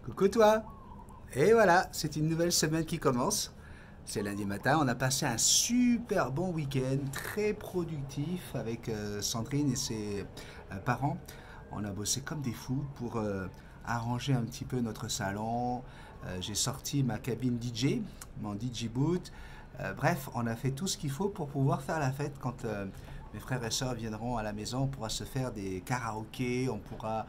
Coucou toi. Et voilà, c'est une nouvelle semaine qui commence. C'est lundi matin, on a passé un super bon week-end, très productif avec Sandrine et ses parents. On a bossé comme des fous pour arranger un petit peu notre salon. J'ai sorti ma cabine DJ, mon DJ boot. Bref, on a fait tout ce qu'il faut pour pouvoir faire la fête quand mes frères et sœurs viendront à la maison. On pourra se faire des karaokés, on pourra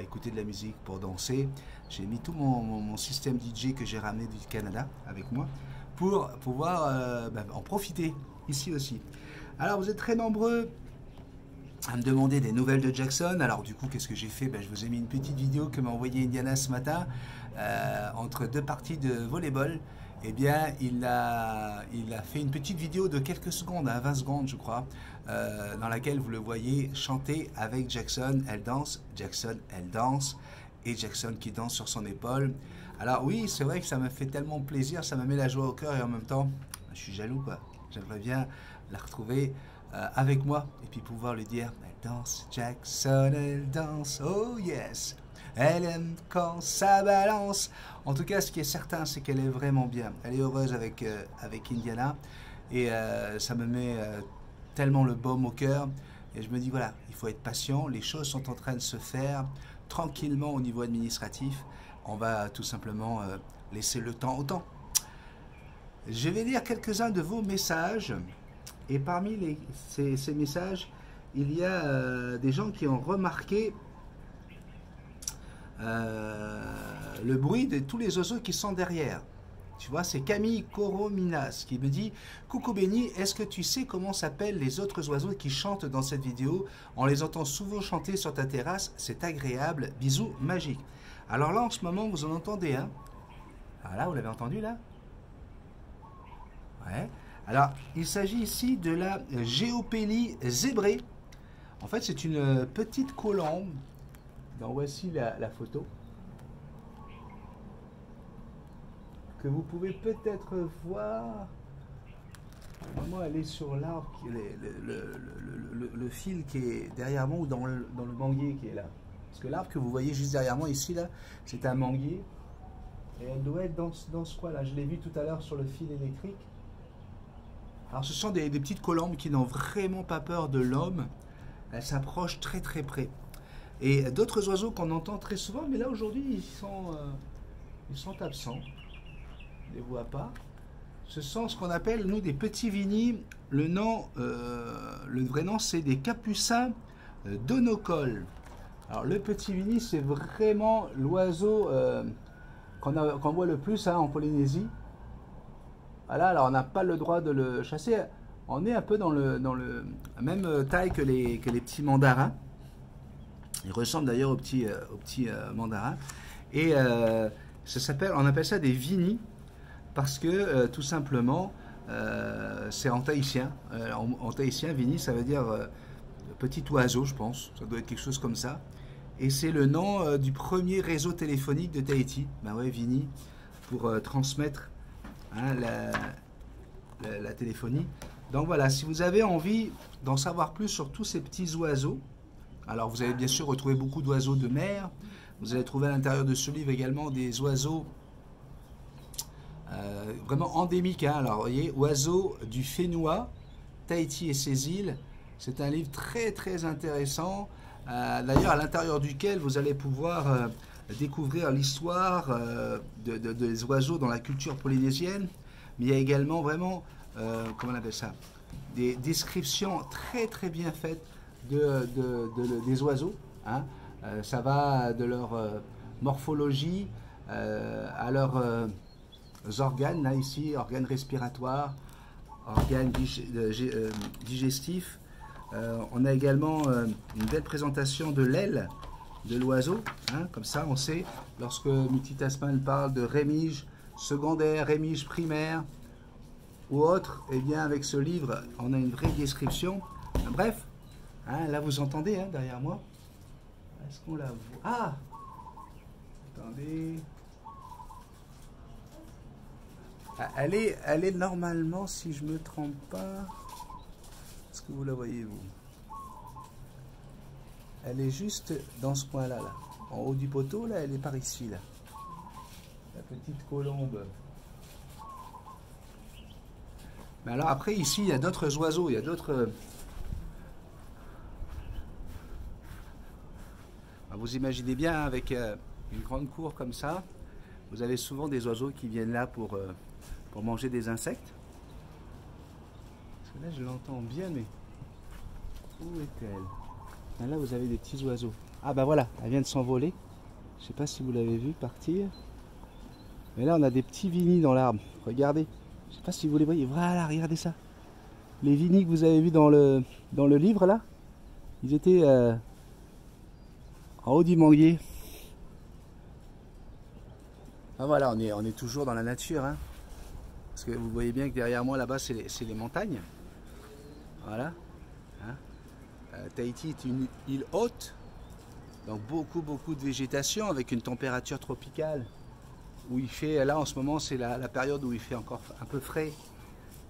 écouter de la musique pour danser. J'ai mis tout mon système DJ que j'ai ramené du Canada avec moi pour pouvoir en profiter ici aussi. Alors vous êtes très nombreux à me demander des nouvelles de Jackson. Alors du coup, qu'est-ce que j'ai fait? Je vous ai mis une petite vidéo que m'a envoyée Indiana ce matin entre deux parties de volleyball. Eh bien, il a fait une petite vidéo de quelques secondes, 20 secondes je crois, dans laquelle vous le voyez chanter avec Jackson. Elle danse, Jackson, elle danse, et Jackson qui danse sur son épaule. Alors oui, c'est vrai que ça me fait tellement plaisir, ça me met la joie au cœur et en même temps, je suis jaloux quoi. J'aimerais bien la retrouver avec moi et puis pouvoir lui dire, elle danse, Jackson, elle danse, oh yes. Elle aime quand ça balance. En tout cas, ce qui est certain, c'est qu'elle est vraiment bien. Elle est heureuse avec Indiana. Et ça me met tellement le baume au cœur. Et je me dis, voilà, il faut être patient. Les choses sont en train de se faire tranquillement au niveau administratif. On va tout simplement laisser le temps au temps. Je vais lire quelques-uns de vos messages. Et parmi ces messages, il y a des gens qui ont remarqué le bruit de tous les oiseaux qui sont derrière. Tu vois, c'est Camille Corominas qui me dit: Coucou Benny, est-ce que tu sais comment s'appellent les autres oiseaux qui chantent dans cette vidéo? On les entend souvent chanter sur ta terrasse, c'est agréable, bisous magiques. Alors là, en ce moment, vous en entendez un. Ah là, vous l'avez entendu là? Ouais. Alors, il s'agit ici de la Géopélie zébrée. En fait, c'est une petite colombe. Donc voici la photo que vous pouvez peut-être voir. Vraiment, elle est sur l'arbre, le fil qui est derrière moi ou dans le manguier qui est là. Parce que l'arbre que vous voyez juste derrière moi ici, là, c'est un manguier. Et elle doit être dans ce coin-là. Je l'ai vu tout à l'heure sur le fil électrique. Alors ce sont des petites colombes qui n'ont vraiment pas peur de l'homme. Elles s'approchent très très près. Et d'autres oiseaux qu'on entend très souvent, mais là aujourd'hui ils sont absents. On ne les voit pas. Ce sont ce qu'on appelle nous des petits vinis. Le vrai nom c'est des capucins d'onocoles. Alors le petit vini c'est vraiment l'oiseau qu'on voit le plus en Polynésie. Voilà, alors on n'a pas le droit de le chasser. On est un peu dans le même taille que les petits mandarins. Il ressemble d'ailleurs au petit mandarin. Et on appelle ça des vinis parce que tout simplement, c'est en tahitien. En tahitien, vini, ça veut dire petit oiseau, je pense. Ça doit être quelque chose comme ça. Et c'est le nom du premier réseau téléphonique de Tahiti. Ben ouais, vini, pour transmettre la téléphonie. Donc voilà, si vous avez envie d'en savoir plus sur tous ces petits oiseaux, alors vous allez bien sûr retrouver beaucoup d'oiseaux de mer. Vous allez trouver à l'intérieur de ce livre également des oiseaux vraiment endémiques. Alors vous voyez, oiseaux du Fénois, Tahiti et ses îles. C'est un livre très très intéressant. D'ailleurs à l'intérieur duquel vous allez pouvoir découvrir l'histoire des oiseaux dans la culture polynésienne. Mais il y a également vraiment, comment on appelle ça, des descriptions très très bien faites des oiseaux. Ça va de leur morphologie à leurs organes, là ici, organes respiratoires, organes digestifs. On a également une belle présentation de l'aile de l'oiseau. Comme ça, on sait, lorsque Muti Tasman parle de rémige secondaire, rémige primaire ou autre, et bien avec ce livre, on a une vraie description. Bref. Là vous entendez derrière moi. Est-ce qu'on la voit? Ah, attendez. Elle est normalement, si je me trompe pas. Est-ce que vous la voyez vous? Elle est juste dans ce coin-là, là. En haut du poteau, là, elle est par ici, là. La petite colombe. Mais alors après ici il y a d'autres oiseaux, il y a d'autres... Vous imaginez bien avec une grande cour comme ça, vous avez souvent des oiseaux qui viennent là pour manger des insectes. Parce que là je l'entends bien mais où est-elle? Ah, là vous avez des petits oiseaux. Ah bah voilà, elle vient de s'envoler. Je ne sais pas si vous l'avez vu partir. Mais là on a des petits vinis dans l'arbre. Regardez. Je ne sais pas si vous les voyez. Voilà, regardez ça. Les vinis que vous avez vus dans le livre là, ils étaient en haut du manguier. Ah voilà, on est toujours dans la nature. Hein. Parce que vous voyez bien que derrière moi là-bas c'est les montagnes. Voilà. Hein. Tahiti est une île haute. Donc beaucoup de végétation avec une température tropicale. Où il fait, là en ce moment c'est la période où il fait encore un peu frais.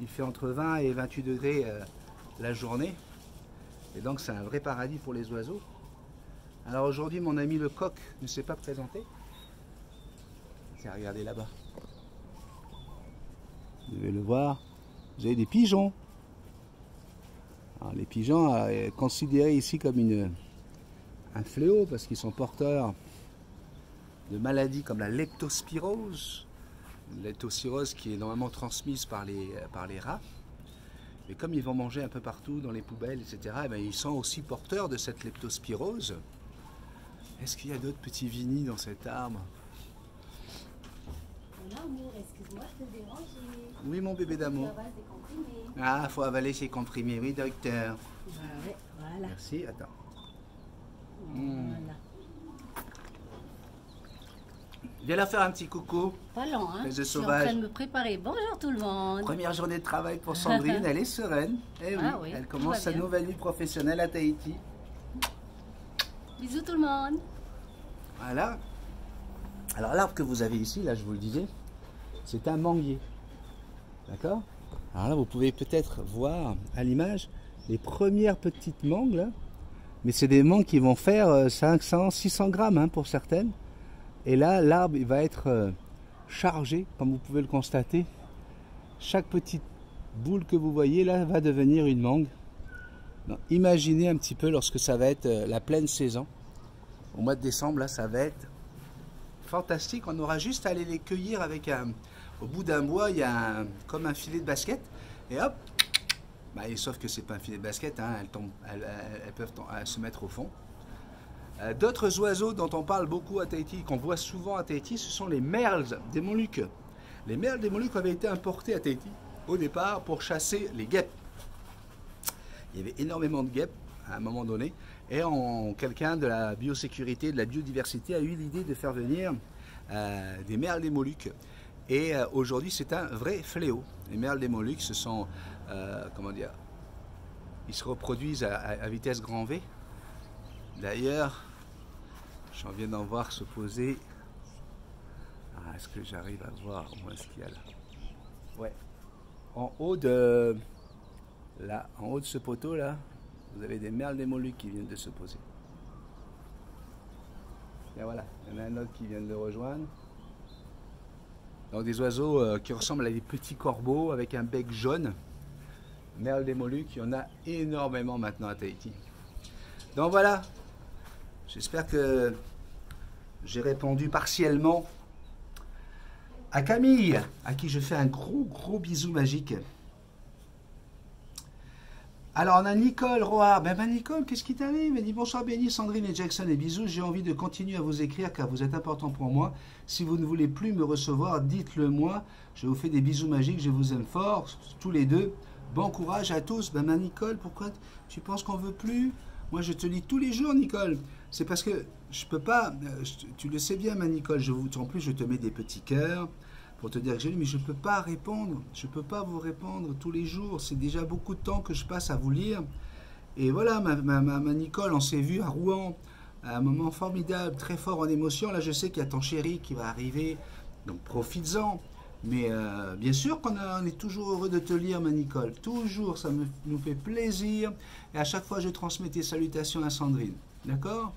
Il fait entre 20 et 28 degrés la journée. Et donc c'est un vrai paradis pour les oiseaux. Alors aujourd'hui mon ami le coq ne s'est pas présenté. Tiens, regardez là-bas. Vous devez le voir. Vous avez des pigeons. Alors, les pigeons considérés ici comme un fléau parce qu'ils sont porteurs de maladies comme la leptospirose. Une leptospirose qui est normalement transmise par les rats. Et comme ils vont manger un peu partout dans les poubelles, etc., eh bien, ils sont aussi porteurs de cette leptospirose. Est-ce qu'il y a d'autres petits vinis dans cet arbre? Amour, excuse-moi, je te dérange. Oui, mon bébé d'amour. Ah, faut avaler ses comprimés, oui, docteur. Ouais, voilà. Merci, attends. Voilà. Viens la faire un petit coucou. Pas lent, hein? Les Je suis en sauvages. train de me préparer. Bonjour tout le monde. Première journée de travail pour Sandrine, elle est sereine. Eh oui, Oui, elle tout commence va sa bien. nouvelle vie professionnelle à Tahiti. Bisous tout le monde. Voilà. Alors l'arbre que vous avez ici, là je vous le disais, c'est un manguier. D'accord? Alors là vous pouvez peut-être voir à l'image les premières petites mangues là. Mais c'est des mangues qui vont faire 500, 600 grammes hein, pour certaines. Et là l'arbre il va être chargé, comme vous pouvez le constater. Chaque petite boule que vous voyez là va devenir une mangue. Donc, imaginez un petit peu lorsque ça va être la pleine saison. Au mois de décembre là ça va être fantastique, on aura juste à aller les cueillir avec au bout d'un bois, il y a comme un filet de basket, et hop, sauf que c'est pas un filet de basket, hein, elles peuvent se mettre au fond. D'autres oiseaux dont on parle beaucoup à Tahiti, qu'on voit souvent à Tahiti, ce sont les merles des Moluques. Les merles des Moluques avaient été importés à Tahiti au départ pour chasser les guêpes. Il y avait énormément de guêpes à un moment donné, et quelqu'un de la biosécurité, de la biodiversité a eu l'idée de faire venir des merles des Moluques. Et aujourd'hui c'est un vrai fléau. Les merles des Moluques, ce sont, comment dire, ils se reproduisent à vitesse grand V. D'ailleurs, j'en viens d'en voir se poser. Ah, est-ce que j'arrive à voir où est-ce qu'il y a là? Ouais. En haut de ce poteau là, vous avez des merles des Moluques qui viennent de se poser. Et voilà, il y en a un autre qui vient de le rejoindre. Donc des oiseaux qui ressemblent à des petits corbeaux avec un bec jaune. Merles des Moluques, il y en a énormément maintenant à Tahiti. Donc voilà, j'espère que j'ai répondu partiellement à Camille, à qui je fais un gros bisou magique. Alors on a Nicole Roard. Nicole, qu'est-ce qui t'arrive? Elle dit bonsoir Béni, Sandrine et Jackson et bisous. J'ai envie de continuer à vous écrire car vous êtes important pour moi. Si vous ne voulez plus me recevoir, dites-le moi. Je vous fais des bisous magiques, je vous aime fort, tous les deux. Bon courage à tous. Nicole, pourquoi tu penses qu'on veut plus? Moi je te lis tous les jours Nicole. C'est parce que je peux pas, tu le sais bien Nicole, en plus je te mets des petits cœurs. Pour te dire que j'ai lu, mais je ne peux pas répondre. Je ne peux pas vous répondre tous les jours. C'est déjà beaucoup de temps que je passe à vous lire. Et voilà, ma Nicole, on s'est vu à Rouen, à un moment formidable, très fort en émotion. Là, je sais qu'il y a ton chéri qui va arriver, donc profites-en. Mais bien sûr qu'on est toujours heureux de te lire, ma Nicole. Toujours, ça nous fait plaisir. Et à chaque fois, je transmets tes salutations à Sandrine. D'accord?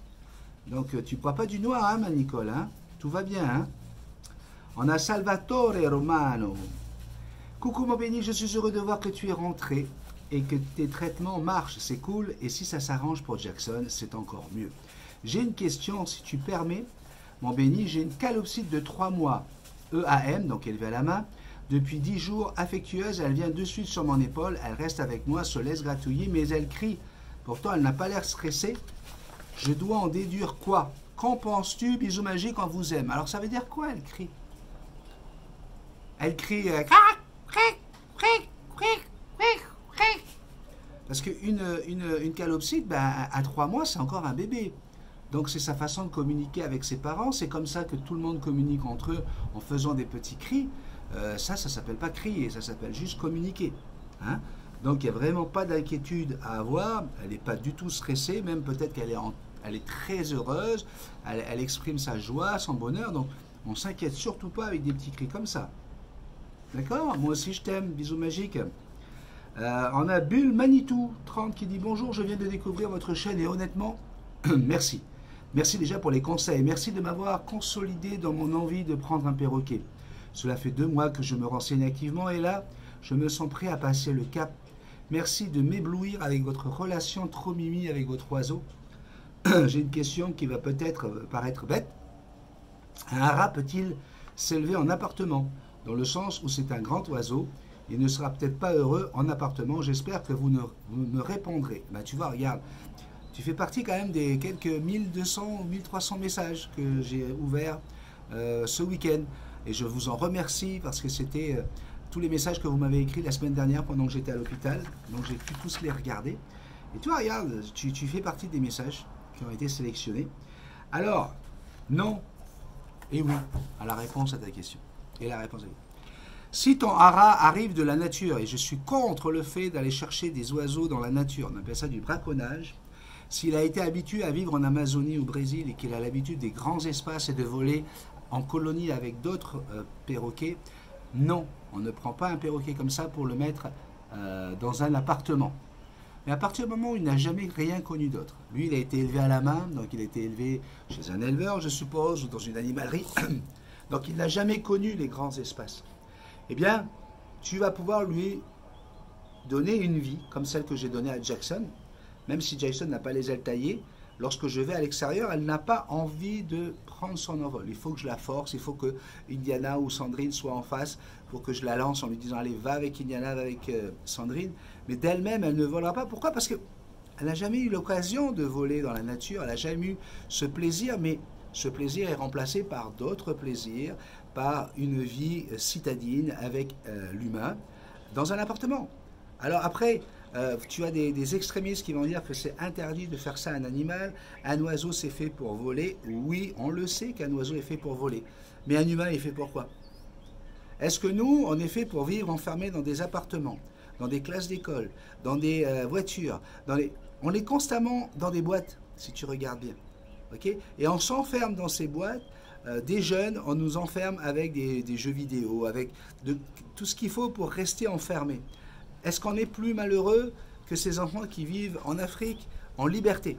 Donc, tu ne bois pas du noir, hein, ma Nicole, hein? Tout va bien, hein? On a Salvatore Romano. Coucou mon béni, je suis heureux de voir que tu es rentré et que tes traitements marchent, c'est cool. Et si ça s'arrange pour Jackson, c'est encore mieux. J'ai une question, si tu permets, mon béni. J'ai une calopsite de 3 mois, EAM, donc élevée à la main. Depuis 10 jours, affectueuse, elle vient de suite sur mon épaule, elle reste avec moi, se laisse gratouiller, mais elle crie. Pourtant, elle n'a pas l'air stressée. Je dois en déduire quoi? Qu'en penses-tu? Bisous magiques, on vous aime. Alors ça veut dire quoi, elle crie? Elle crie parce qu'une calopsite, ben, à 3 mois, c'est encore un bébé. Donc c'est sa façon de communiquer avec ses parents. C'est comme ça que tout le monde communique entre eux en faisant des petits cris. Ça s'appelle pas crier, ça s'appelle juste communiquer. Hein? Donc il n'y a vraiment pas d'inquiétude à avoir. Elle n'est pas du tout stressée, même peut-être qu'elle est, elle est très heureuse. Elle exprime sa joie, son bonheur. Donc on ne s'inquiète surtout pas avec des petits cris comme ça. D'accord? Moi aussi je t'aime, bisous magiques. On a Bull Manitou 30 qui dit bonjour, je viens de découvrir votre chaîne et honnêtement, merci. Merci déjà pour les conseils. Merci de m'avoir consolidé dans mon envie de prendre un perroquet. Cela fait 2 mois que je me renseigne activement et là, je me sens prêt à passer le cap. Merci de m'éblouir avec votre relation trop mimi avec votre oiseau. J'ai une question qui va peut-être paraître bête. Un hara peut-il s'élever en appartement? Dans le sens où c'est un grand oiseau, il ne sera peut-être pas heureux en appartement. J'espère que vous me répondrez. Ben, tu vois, regarde, tu fais partie quand même des quelques 1200 ou 1300 messages que j'ai ouverts ce week-end. Et je vous en remercie parce que c'était tous les messages que vous m'avez écrits la semaine dernière pendant que j'étais à l'hôpital. Donc j'ai pu tous les regarder. Et toi, regarde, tu fais partie des messages qui ont été sélectionnés. Alors, non et oui à la réponse à ta question. Et la réponse est oui. Si ton hara arrive de la nature, et je suis contre le fait d'aller chercher des oiseaux dans la nature, on appelle ça du braconnage, s'il a été habitué à vivre en Amazonie ou au Brésil et qu'il a l'habitude des grands espaces et de voler en colonie avec d'autres perroquets, non, on ne prend pas un perroquet comme ça pour le mettre dans un appartement. Mais à partir du moment où il n'a jamais rien connu d'autre, lui il a été élevé à la main, donc il a été élevé chez un éleveur je suppose, ou dans une animalerie, donc il n'a jamais connu les grands espaces. Eh bien, tu vas pouvoir lui donner une vie, comme celle que j'ai donnée à Jackson, même si Jackson n'a pas les ailes taillées. Lorsque je vais à l'extérieur, elle n'a pas envie de prendre son envol. Il faut que je la force, il faut que Indiana ou Sandrine soient en face pour que je la lance en lui disant « Allez, va avec Indiana, va avec Sandrine ». Mais d'elle-même, elle ne volera pas. Pourquoi? Parce qu'elle n'a jamais eu l'occasion de voler dans la nature, elle n'a jamais eu ce plaisir, mais ce plaisir est remplacé par d'autres plaisirs, par une vie citadine avec l'humain dans un appartement. Alors après, tu as des extrémistes qui vont dire que c'est interdit de faire ça à un animal. Un oiseau c'est fait pour voler. Oui, on le sait qu'un oiseau est fait pour voler. Mais un humain est fait pour quoi? Est-ce que nous, on est fait pour vivre enfermés dans des appartements, dans des classes d'école, dans des voitures, on est constamment dans des boîtes, si tu regardes bien. Okay? Et on s'enferme dans ces boîtes. Des jeunes, on nous enferme avec des jeux vidéo, avec tout ce qu'il faut pour rester enfermés. Est-ce qu'on est plus malheureux que ces enfants qui vivent en Afrique en liberté?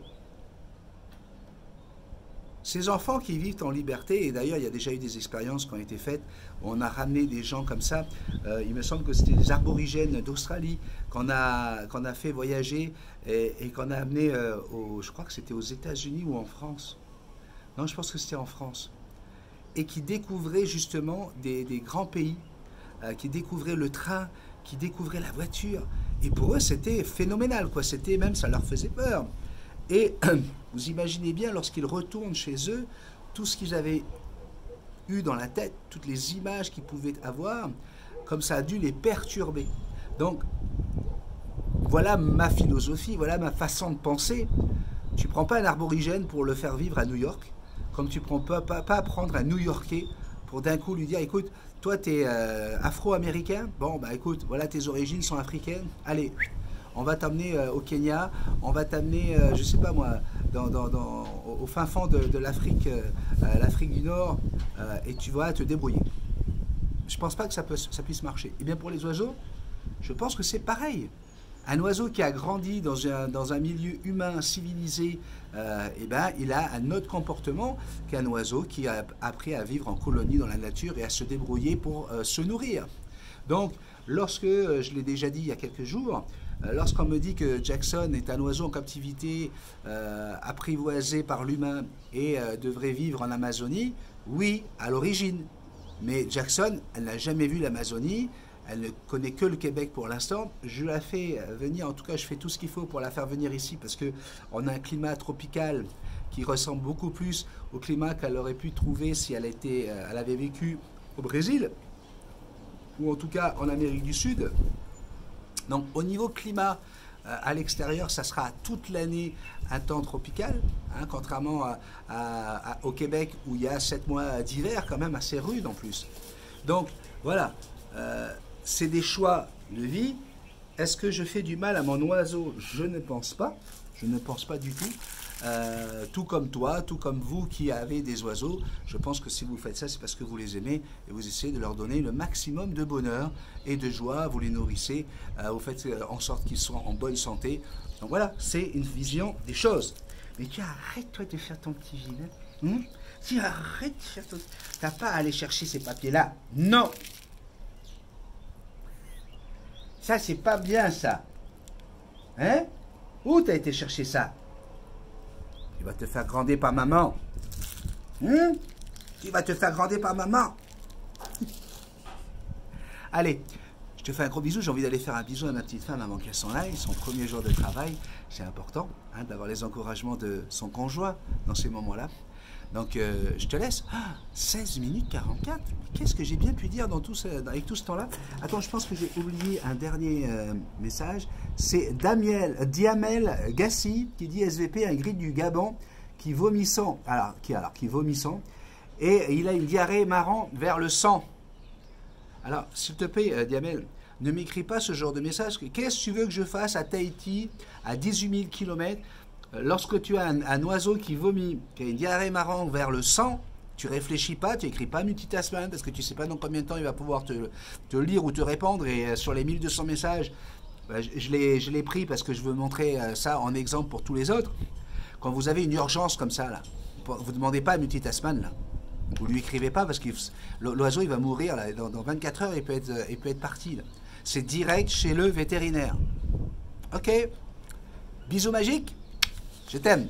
Ces enfants qui vivent en liberté, et d'ailleurs il y a déjà eu des expériences qui ont été faites, où on a ramené des gens comme ça, il me semble que c'était des aborigènes d'Australie qu'on a fait voyager et qu'on a amené, je crois que c'était aux États-Unis ou en France. Non, je pense que c'était en France. Et qui découvraient justement des grands pays, qui découvraient le train, qui découvraient la voiture. Et pour eux, c'était phénoménal, quoi. C'était même, ça leur faisait peur. Et vous imaginez bien, lorsqu'ils retournent chez eux, tout ce qu'ils avaient eu dans la tête, toutes les images qu'ils pouvaient avoir, comme ça a dû les perturber. Donc, voilà ma philosophie, voilà ma façon de penser. Tu ne prends pas un aborigène pour le faire vivre à New York, comme tu ne prends pas prendre un New-Yorkais pour d'un coup lui dire, écoute, toi tu es afro-américain, bon bah écoute, voilà tes origines sont africaines, allez, on va t'amener au Kenya, on va t'amener, je sais pas moi, au fin fond de l'Afrique, l'Afrique du Nord, et tu vas te débrouiller. Je pense pas que ça puisse marcher. Et bien pour les oiseaux, je pense que c'est pareil. Un oiseau qui a grandi dans un milieu humain civilisé, eh ben, il a un autre comportement qu'un oiseau qui a appris à vivre en colonie dans la nature et à se débrouiller pour se nourrir. Donc, lorsque, je l'ai déjà dit il y a quelques jours, lorsqu'on me dit que Jackson est un oiseau en captivité, apprivoisé par l'humain et devrait vivre en Amazonie, oui, à l'origine. Mais Jackson, elle n'a jamais vu l'Amazonie, elle ne connaît que le Québec pour l'instant. Je la fais venir, en tout cas je fais tout ce qu'il faut pour la faire venir ici parce qu'on a un climat tropical qui ressemble beaucoup plus au climat qu'elle aurait pu trouver si elle avait vécu au Brésil ou en tout cas en Amérique du Sud. Donc au niveau climat, à l'extérieur, ça sera toute l'année un temps tropical, hein, contrairement au Québec où il y a 7 mois d'hiver quand même assez rude en plus. Donc voilà, c'est des choix de vie. Est-ce que je fais du mal à mon oiseau? Je ne pense pas. Je ne pense pas du tout. Tout comme toi, tout comme vous qui avez des oiseaux, je pense que si vous faites ça, c'est parce que vous les aimez et vous essayez de leur donner le maximum de bonheur et de joie, vous les nourrissez, vous faites en sorte qu'ils soient en bonne santé. Donc voilà, c'est une vision des choses. Mais tu arrêtes toi de faire ton petit vilain. Tu arrêtes de faire ton... T'as pas à aller chercher ces papiers-là. Non. Ça, c'est pas bien, ça. Hein? Où t'as été chercher ça? Tu vas te faire grandir par maman. Tu vas te faire grandir par maman. Allez, je te fais un gros bisou. J'ai envie d'aller faire un bisou à ma petite femme avant qu'elle s'en aille. Son premier jour de travail, c'est important hein, d'avoir les encouragements de son conjoint dans ces moments-là. Donc, je te laisse. 16 minutes 44. Qu'est-ce que j'ai bien pu dire avec tout ce temps-là? Attends, je pense que j'ai oublié un dernier message. C'est Diamel Gassi qui dit SVP, un gris du Gabon qui vomissant. Qui vomissant. Et il a une diarrhée marrant vers le sang. Alors, s'il te plaît, Diamel, ne m'écris pas ce genre de message. Qu'est-ce que tu veux que je fasse à Tahiti, à 18 000 km? Lorsque tu as un oiseau qui vomit, qui a une diarrhée marrant vers le sang, tu réfléchis pas, tu écris pas multitasking parce que tu sais pas dans combien de temps il va pouvoir te lire ou te répondre. Et sur les 1200 messages, je l'ai pris parce que je veux montrer ça en exemple pour tous les autres. Quand vous avez une urgence comme ça, là, vous ne demandez pas à multitasking, là. Vous lui écrivez pas parce que l'oiseau il va mourir là, dans 24 heures, il peut être parti. C'est direct chez le vétérinaire. Ok. Bisous magiques. Je t'aime.